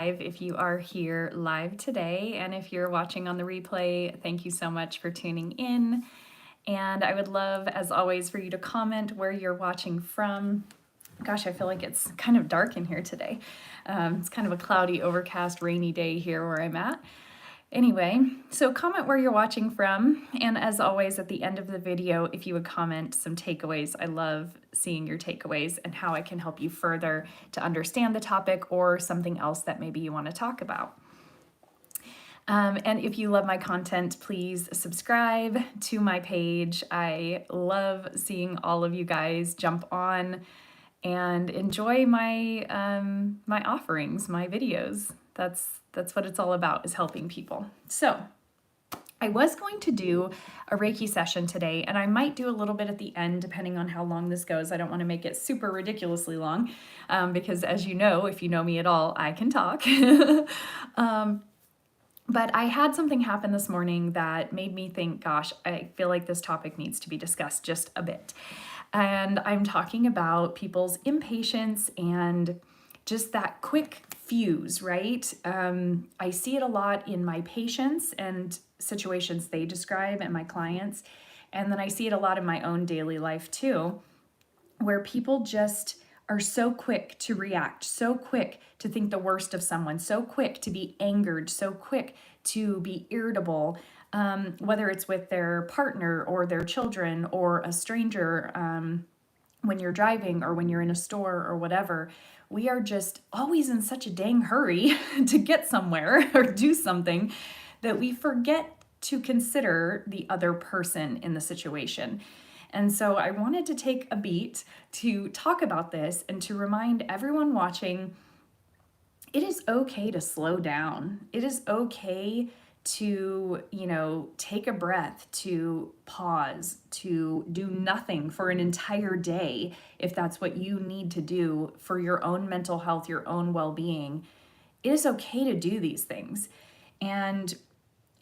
If you are here live today, and if you're watching on the replay, thank you so much for tuning in. And I would love, as always, for you to comment where you're watching from. Gosh, I feel like it's kind of dark in here today. It's kind of a cloudy, overcast, rainy day here where I'm at. Anyway, so comment where you're watching from, and as always at the end of the video, if you would comment some takeaways. I love seeing your takeaways and how I can help you further to understand the topic or something else that maybe you want to talk about. And if you love my content, please subscribe to my page. I love seeing all of you guys jump on and enjoy my my offerings, my videos. That's what it's all about, is helping people. So I was going to do a Reiki session today, and I might do a little bit at the end depending on how long this goes. I don't want to make it super ridiculously long because, as you know, if you know me at all, I can talk. But I had something happen this morning that made me think, gosh, I feel like this topic needs to be discussed just a bit. And I'm talking about people's impatience and just that quick fuse, right? I see it a lot in my patients and situations they describe and my clients. And then I see it a lot in my own daily life too, where people just are so quick to react, so quick to think the worst of someone, so quick to be angered, so quick to be irritable, whether it's with their partner or their children or a stranger, when you're driving or when you're in a store or whatever. We are just always in such a dang hurry to get somewhere or do something that we forget to consider the other person in the situation. And so I wanted to take a beat to talk about this and to remind everyone watching, it is okay to slow down. It is okay to, take a breath, to pause, to do nothing for an entire day if that's what you need to do for your own mental health, your own well-being. It is okay to do these things. And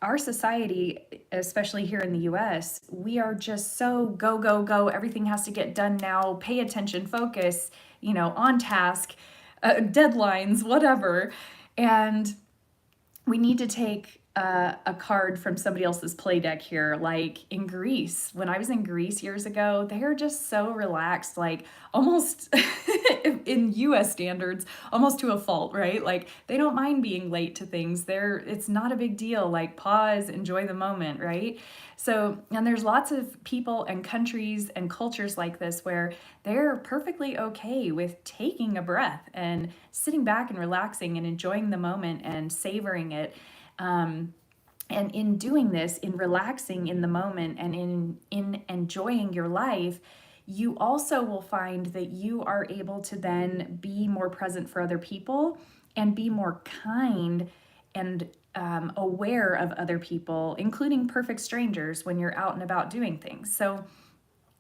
our society, especially here in the US, we are just so go, go, go. Everything has to get done now. Pay attention, focus, on task, deadlines, whatever. And we need to take a card from somebody else's play deck here. Like in Greece, when I was in Greece years ago, they're just so relaxed, like almost in US standards, almost to a fault, right? Like they don't mind being late to things. It's not a big deal. Like pause, enjoy the moment, right? So, and there's lots of people and countries and cultures like this where they're perfectly okay with taking a breath and sitting back and relaxing and enjoying the moment and savoring it. And in doing this, in relaxing in the moment and in enjoying your life, you also will find that you are able to then be more present for other people and be more kind and aware of other people, including perfect strangers, when you're out and about doing things. So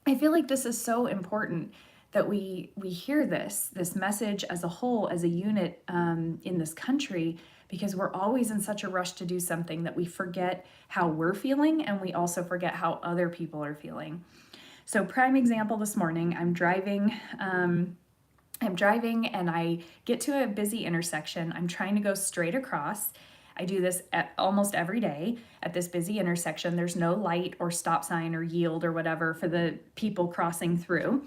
I feel like this is so important that we hear this message as a whole, as a unit in this country, because we're always in such a rush to do something that we forget how we're feeling, and we also forget how other people are feeling. So prime example this morning, I'm driving and I get to a busy intersection. I'm trying to go straight across. I do this almost every day at this busy intersection. There's no light or stop sign or yield or whatever for the people crossing through.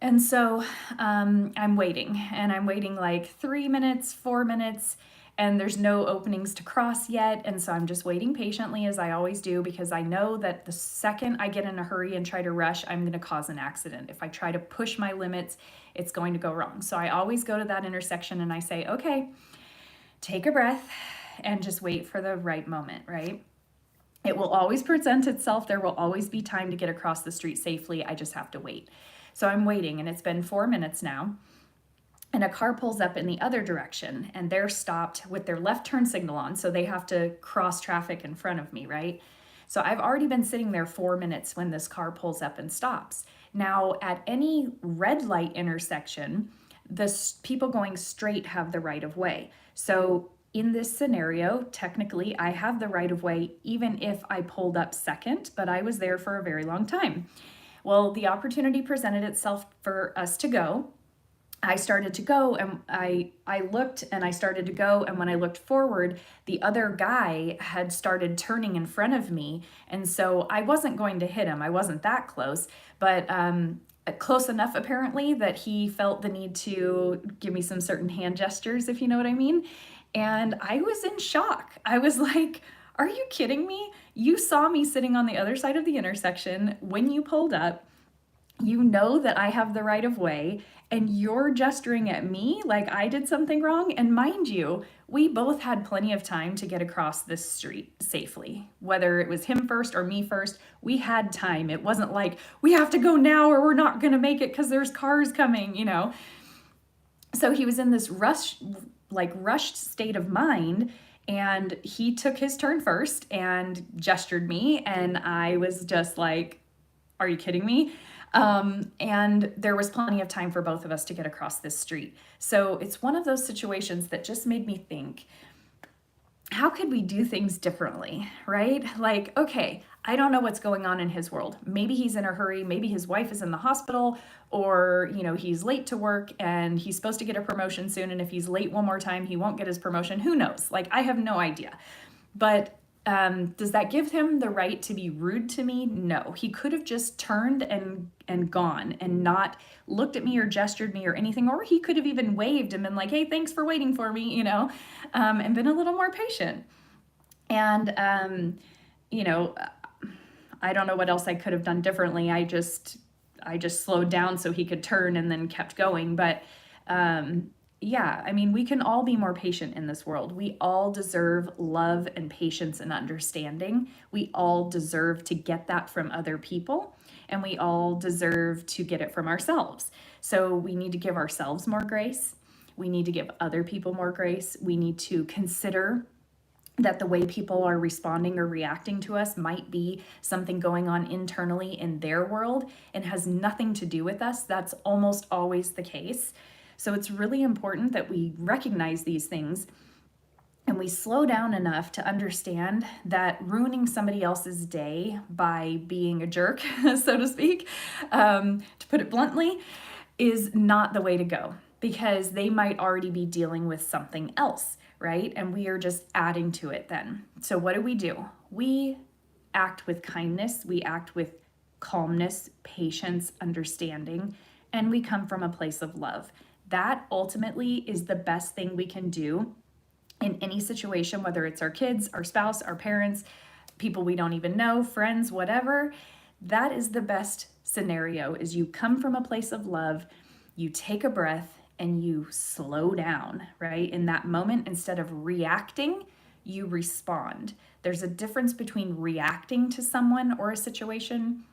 And so I'm waiting, and I'm waiting like 3 minutes, 4 minutes, and there's no openings to cross yet. And so I'm just waiting patiently, as I always do, because I know that the second I get in a hurry and try to rush, I'm going to cause an accident. If I try to push my limits, it's going to go wrong. So I always go to that intersection and I say, okay, take a breath and just wait for the right moment, right? It will always present itself. There will always be time to get across the street safely. I just have to wait. So I'm waiting, and it's been 4 minutes now. And a car pulls up in the other direction, and they're stopped with their left turn signal on, so they have to cross traffic in front of me, right? So I've already been sitting there 4 minutes when this car pulls up and stops. Now, at any red light intersection, the people going straight have the right of way. So in this scenario, technically, I have the right of way, even if I pulled up second, but I was there for a very long time. Well, the opportunity presented itself for us to go. I started to go, and I looked and I started to go, and when I looked forward, the other guy had started turning in front of me, and so I wasn't going to hit him. I wasn't that close, but close enough apparently that he felt the need to give me some certain hand gestures, if you know what I mean. And I was in shock. I was like, are you kidding me? You saw me sitting on the other side of the intersection when you pulled up. You know that I have the right of way, and you're gesturing at me like I did something wrong. And mind you, we both had plenty of time to get across this street safely. Whether it was him first or me first, we had time. It wasn't like we have to go now or we're not going to make it because there's cars coming, you know. So he was in this rushed state of mind, and he took his turn first and gestured me, and I was just like, are you kidding me? And there was plenty of time for both of us to get across this street. So it's one of those situations that just made me think, how could we do things differently, right? Like, okay, I don't know what's going on in his world. Maybe he's in a hurry. Maybe his wife is in the hospital, or, you know, he's late to work and he's supposed to get a promotion soon. And if he's late one more time, he won't get his promotion. Who knows? Like, I have no idea. But does that give him the right to be rude to me? No. He could have just turned and gone and not looked at me or gestured me or anything, or he could have even waved and been like, hey, thanks for waiting for me, you know, and been a little more patient. And, you know, I don't know what else I could have done differently. I just slowed down so he could turn and then kept going. But yeah, I mean, we can all be more patient in this world. We all deserve love and patience and understanding. We all deserve to get that from other people, and we all deserve to get it from ourselves. So we need to give ourselves more grace. We need to give other people more grace. We need to consider that the way people are responding or reacting to us might be something going on internally in their world and has nothing to do with us. That's almost always the case. So it's really important that we recognize these things and we slow down enough to understand that ruining somebody else's day by being a jerk, so to speak, to put it bluntly, is not the way to go, because they might already be dealing with something else, right? And we are just adding to it then. So what do? We act with kindness, we act with calmness, patience, understanding, and we come from a place of love. That ultimately is the best thing we can do in any situation, whether it's our kids, our spouse, our parents, people we don't even know, friends, whatever. That is the best scenario, is you come from a place of love, you take a breath, and you slow down, right? In that moment, instead of reacting, you respond. There's a difference between reacting to someone or a situation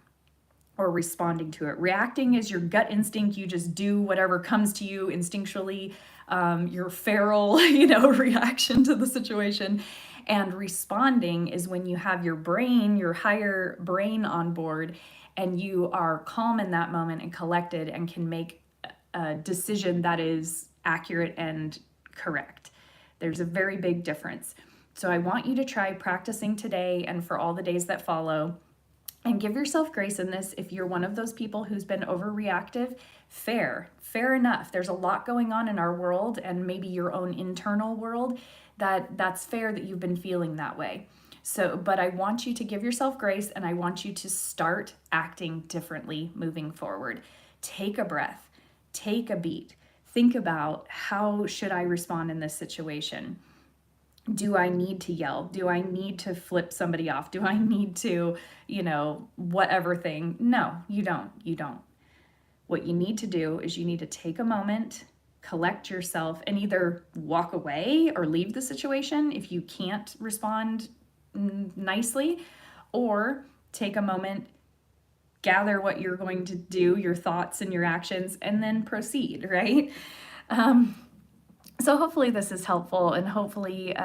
or responding to it. Reacting is your gut instinct. You just do whatever comes to you instinctually, your feral, reaction to the situation. And responding is when you have your brain, your higher brain on board, and you are calm in that moment and collected and can make a decision that is accurate and correct. There's a very big difference. So I want you to try practicing today and for all the days that follow. And give yourself grace in this. If you're one of those people who's been overreactive, fair enough. There's a lot going on in our world and maybe your own internal world that's fair that you've been feeling that way. So, but I want you to give yourself grace, and I want you to start acting differently moving forward. Take a breath, take a beat. Think about, how should I respond in this situation? Do I need to yell? Do I need to flip somebody off? Do I need to, whatever thing? No, you don't. What you need to do is you need to take a moment, collect yourself, and either walk away or leave the situation if you can't respond nicely, or take a moment, gather what you're going to do, your thoughts and your actions, and then proceed, right? So hopefully this is helpful, and hopefully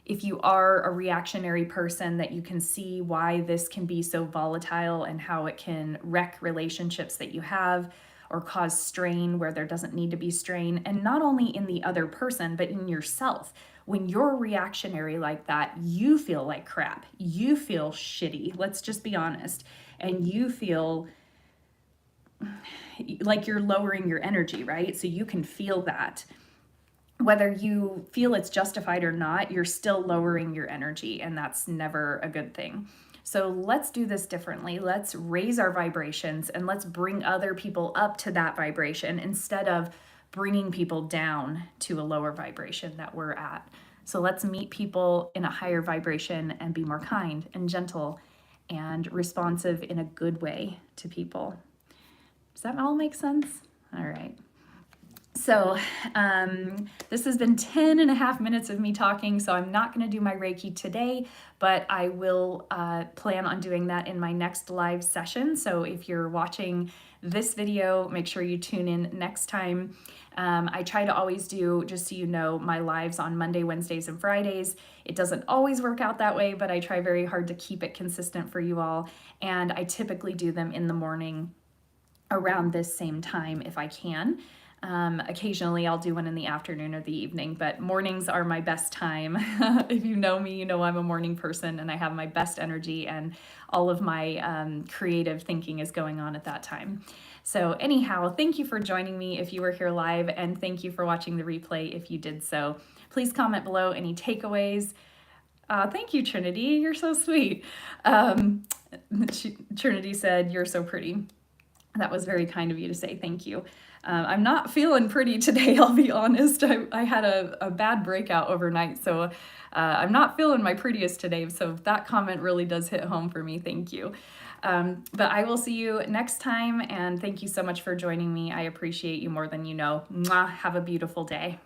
if you are a reactionary person, that you can see why this can be so volatile and how it can wreck relationships that you have or cause strain where there doesn't need to be strain, and not only in the other person, but in yourself. When you're reactionary like that, you feel like crap. You feel shitty, let's just be honest, and you feel like you're lowering your energy, right? So you can feel that. Whether you feel it's justified or not, you're still lowering your energy, and that's never a good thing. So let's do this differently. Let's raise our vibrations and let's bring other people up to that vibration instead of bringing people down to a lower vibration that we're at. So let's meet people in a higher vibration and be more kind and gentle and responsive in a good way to people. Does that all make sense? All right. So this has been 10 and a half minutes of me talking, so I'm not going to do my Reiki today, but I will plan on doing that in my next live session. So if you're watching this video, make sure you tune in next time. I try to always do, just so you know, my lives on Monday, Wednesdays, and Fridays. It doesn't always work out that way, but I try very hard to keep it consistent for you all. And I typically do them in the morning around this same time if I can. Occasionally I'll do one in the afternoon or the evening, but mornings are my best time. If you know me, you know I'm a morning person and I have my best energy and all of my creative thinking is going on at that time. So anyhow, thank you for joining me if you were here live, and thank you for watching the replay if you did so. Please comment below any takeaways. Thank you, Trinity. You're so sweet. Trinity said, "You're so pretty." That was very kind of you to say. Thank you. I'm not feeling pretty today, I'll be honest. I had a bad breakout overnight, so I'm not feeling my prettiest today. So that comment really does hit home for me. Thank you. But I will see you next time, and thank you so much for joining me. I appreciate you more than you know. Mwah. Have a beautiful day.